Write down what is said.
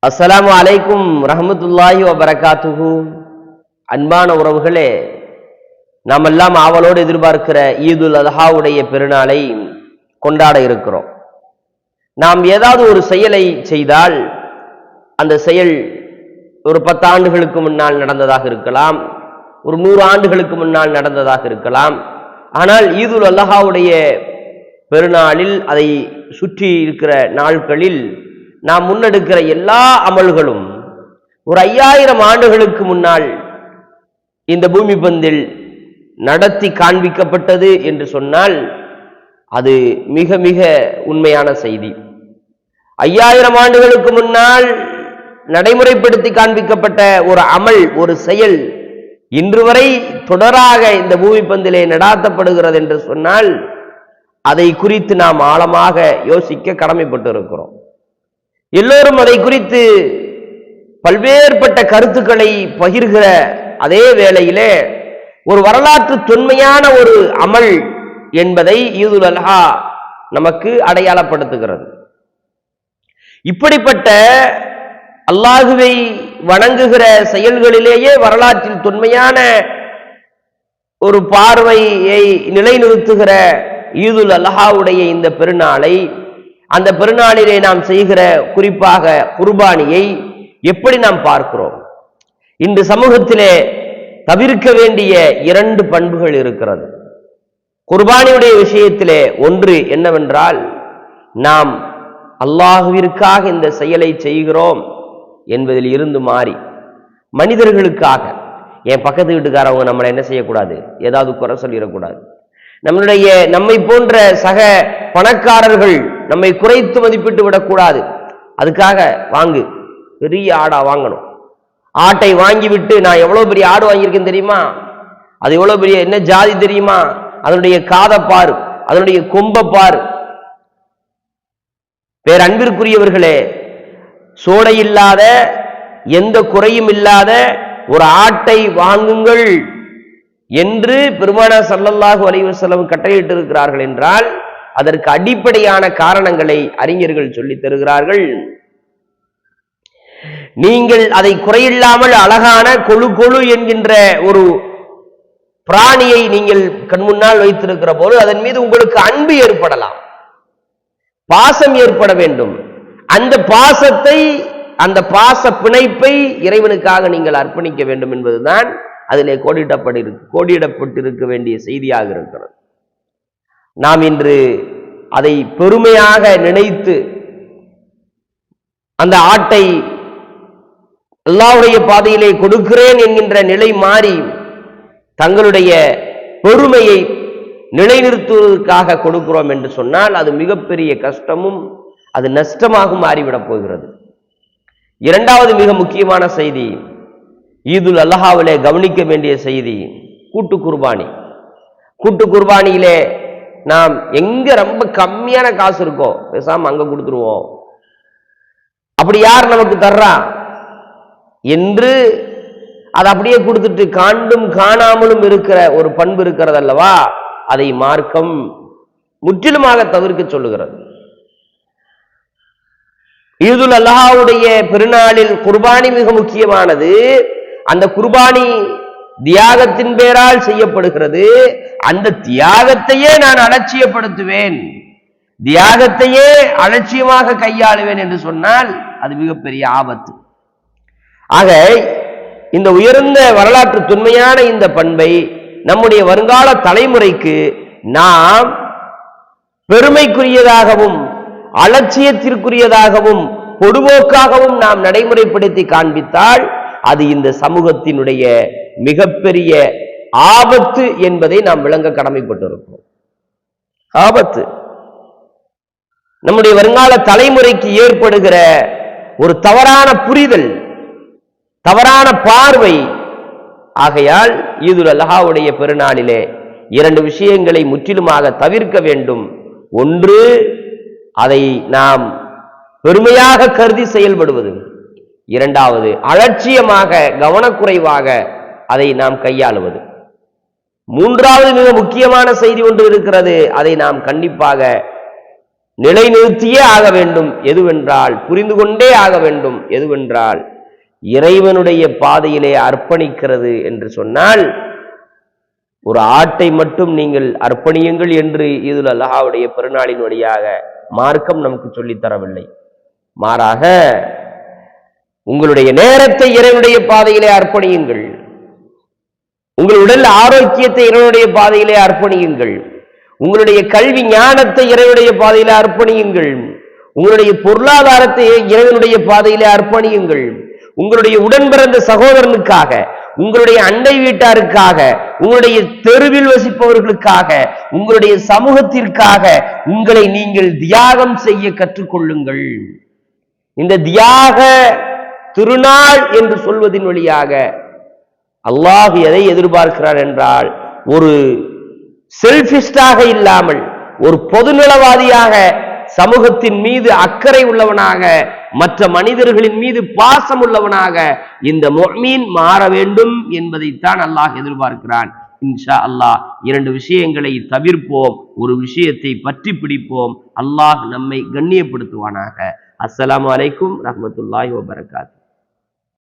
அஸ்ஸலாமு அலைக்கும் ரஹ்மத்துல்லாஹி வபரகாத்துஹு. அன்பான உறவுகளே, நாம் எல்லாம் ஆவலோடு எதிர்பார்க்கிற ஈதுல் அத்ஹாவுடைய பெருநாளை கொண்டாட இருக்கிறோம். நாம் ஏதாவது ஒரு செயலை செய்தால் அந்த செயல் ஒரு 10 ஆண்டுகளுக்கு முன்னால் நடந்ததாக இருக்கலாம், ஒரு 100 ஆண்டுகளுக்கு முன்னால் நடந்ததாக இருக்கலாம். ஆனால் ஈதுல் அத்ஹாவுடைய பெருநாளில் அதை சுற்றி இருக்கிற நாட்களில் நாம் முன்னெடுக்கிற எல்லா அமல்களும் ஒரு 5000 ஆண்டுகளுக்கு முன்னால் இந்த பூமி பந்தில் நடத்தி காண்பிக்கப்பட்டது என்று சொன்னால் அது மிக மிக உண்மையான செய்தி. 5000 ஆண்டுகளுக்கு முன்னால் நடைமுறைப்படுத்தி காண்பிக்கப்பட்ட ஒரு அமல், ஒரு செயல் இன்று வரை தொடராக இந்த பூமி பந்திலே நடாத்தப்படுகிறது என்று சொன்னால் அதை குறித்து நாம் ஆழமாக யோசிக்க கடமைப்பட்டு இருக்கிறோம். எல்லோரும் அதை குறித்து பல்வேறுபட்ட கருத்துக்களை பகிர்கிற அதே வேளையிலே ஒரு வரலாற்று தொன்மையான ஒரு அமல் என்பதை ஈதுல் அத்ஹா நமக்கு அடையாளப்படுத்துகிறது. இப்படிப்பட்ட அல்லாஹுவை வணங்குகிற செயல்களிலேயே வரலாற்றில் தொன்மையான ஒரு பார்வையை நிலைநிறுத்துகிற ஈதுல் அத்ஹாவுடைய இந்த பெருநாளை, அந்த பெருநாளிலே நாம் செய்கிற குறிப்பாக குர்பானியை எப்படி நாம் பார்க்கிறோம்? இன்று சமூகத்திலே தவிர்க்க வேண்டிய 2 பண்புகள் இருக்கிறது. குர்பானியுடைய விஷயத்திலே ஒன்று என்னவென்றால், நாம் அல்லாஹுவிற்காக இந்த செயலை செய்கிறோம் என்பதில் இருந்து மாறி மனிதர்களுக்காக, என் பக்கத்து வீட்டுக்காரவங்க நம்மளை என்ன செய்யக்கூடாது, ஏதாவது குறை சொல்லிடக்கூடாது, நம்மை போன்ற சக பணக்காரர்கள் நம்மை குறைத்து மதிப்பிட்டு விடக்கூடாது, அதுக்காக வாங்கு, பெரிய ஆடா வாங்கணும். ஆட்டை வாங்கிவிட்டு, நான் எவ்வளவு பெரிய ஆடு வாங்கியிருக்கேன் தெரியுமா, அது எவ்வளவு பெரிய என்ன ஜாதி தெரியுமா, அதனுடைய காதை பாரு, அதனுடைய கொம்பை பாரு. வேற அன்பிற்குரியவர்களே, சோடை இல்லாத எந்த குறையும் இல்லாத ஒரு ஆட்டை வாங்குங்கள் என்று பெருமானார் ஸல்லல்லாஹு அலைஹி வஸல்லம் கட்டளையிட்டு இருக்கிறார்கள் என்றால் அதற்கு அடிப்படையான காரணங்களை அறிஞர்கள் சொல்லித் தருகிறார்கள். நீங்கள் அதை குறையில்லாமல் அழகான கொழு கொழு என்கின்ற ஒரு பிராணியை நீங்கள் கண்முன்னால் வைத்திருக்கிற போது அதன் மீது உங்களுக்கு அன்பு ஏற்படலாம், பாசம் ஏற்பட வேண்டும். அந்த பாசத்தை, அந்த பாச பிணைப்பை இறைவனுக்காக நீங்கள் அர்ப்பணிக்க வேண்டும் என்பதுதான் அதிலே கோடியிடப்பட்டிருக்க வேண்டிய செய்தியாக இருக்கிறது. நாம் இன்று அதை பெருமையாக நினைத்து அந்த ஆட்டை அல்லாஹ்வுடைய பாதையிலே கொடுக்கிறேன் என்கின்ற நிலை மாறி தங்களுடைய பெருமையை நிலைநிறுத்துவதற்காக கொடுக்கிறோம் என்று சொன்னால் அது மிகப்பெரிய கஷ்டமும் அது நஷ்டமாகவும் மாறிவிடப் போகிறது. இரண்டாவது மிக முக்கியமான செய்தி, ஈதுல் அத்ஹாவிலே கவனிக்க வேண்டிய செய்தி, கூட்டு குர்பானி. கூட்டு குர்பானியிலே நாம் எங்க ரொம்ப கம்மியான காசு இருக்கோ பேசாம அங்க கொடுத்துருவோம், அப்படி யார் நமக்கு தர்றா என்று அதை அப்படியே கொடுத்துட்டு காண்டும் காணாமலும் இருக்கிற ஒரு பண்பு இருக்கிறது அல்லவா, அதை மார்க்கம் முற்றிலுமாக தவிர்க்க சொல்லுகிறது. ஈதுல் அத்ஹாவுடைய பெருநாளில் குர்பானி மிக முக்கியமானது. அந்த குர்பானி தியாகத்தின் பேரால் செய்யப்படுகிறது. அந்த தியாகத்தையே நான் அலட்சியப்படுத்துவேன், தியாகத்தையே அலட்சியமாக கையாளுவேன் என்று சொன்னால் அது மிகப்பெரிய ஆபத்து. ஆக இந்த உயர்ந்த வரலாற்று தொன்மையான இந்த பண்பை நம்முடைய வருங்கால தலைமுறைக்கு நாம் பெருமைக்குரியதாகவும் அலட்சியத்திற்குரியதாகவும் பொடுபோக்காகவும் நாம் நடைமுறைப்படுத்தி காண்பித்தால் அது இந்த சமூகத்தினுடைய மிகப்பெரிய ஆபத்து என்பதை நாம் விளங்க கடமைப்பட்டிருக்கிறோம். ஆபத்து நம்முடைய வருங்கால தலைமுறைக்கு ஏற்படுகிற ஒரு தவறான புரிதல், தவறான பார்வை. ஆகையால் ஈதுல் அத்ஹாவுடைய பெருநாளிலே 2 விஷயங்களை முற்றிலுமாக தவிர்க்க வேண்டும். ஒன்று, அதை நாம் பெருமையாக கருதி செயல்படுவது. இரண்டாவது, அலட்சியமாக கவனக்குறைவாக அதை நாம் கையாளுவது. மூன்றாவது மிக முக்கியமான செய்தி ஒன்று இருக்கிறது, அதை நாம் கண்டிப்பாக நிலைநிறுத்தியே ஆக வேண்டும். எதுவென்றால் புரிந்து கொண்டே ஆக வேண்டும். எதுவென்றால் இறைவனுடைய பாதையிலே அர்ப்பணிக்கிறது என்று சொன்னால், ஒரு ஆட்டை மட்டும் நீங்கள் அர்ப்பணியுங்கள் என்று ஈதுல் அல்ஹாவுடைய பெருநாளின் வழியாக மார்க்கம் நமக்கு சொல்லித் தரவில்லை. மாறாக உங்களுடைய நேரத்தை இறைவனுடைய பாதையிலே அர்ப்பணியுங்கள். உங்கள் உடல் ஆரோக்கியத்தை இறைவனுடைய பாதையிலே அர்ப்பணியுங்கள். உங்களுடைய கல்வி ஞானத்தை இறைவனுடைய பாதையிலே அர்ப்பணியுங்கள். உங்களுடைய பொருளாதாரத்தை இறைவனுடைய பாதையிலே அர்ப்பணியுங்கள். உங்களுடைய உடன் பிறந்த சகோதரனுக்காக, உங்களுடைய அண்டை வீட்டாருக்காக, உங்களுடைய தெருவில் வசிப்பவர்களுக்காக, உங்களுடைய சமூகத்திற்காக உங்களை நீங்கள் தியாகம் செய்ய கற்றுக்கொள்ளுங்கள். இந்த தியாக திருநாள் என்று சொல்வதின் வழியாக அல்லாஹ் எதை எதிர்பார்க்கிறார் என்றால், ஒரு செல்ஃபிஸ்டாக இல்லாமல் ஒரு பொதுநலவாதியாக, சமூகத்தின் மீது அக்கறை உள்ளவனாக, மற்ற மனிதர்களின் மீது பாசம் உள்ளவனாக இந்த முஃமின் மாற வேண்டும் என்பதைத்தான் அல்லாஹ் எதிர்பார்க்கிறான். இன்ஷா அல்லாஹ் 2 விஷயங்களை தவிர்ப்போம், ஒரு விஷயத்தை பற்றி பிடிப்போம். அல்லாஹ் நம்மை கண்ணியப்படுத்துவானாக. அஸ்ஸலாமு அலைக்கும் ரஹ்மத்துல்லாஹி வபரகாத்துஹு.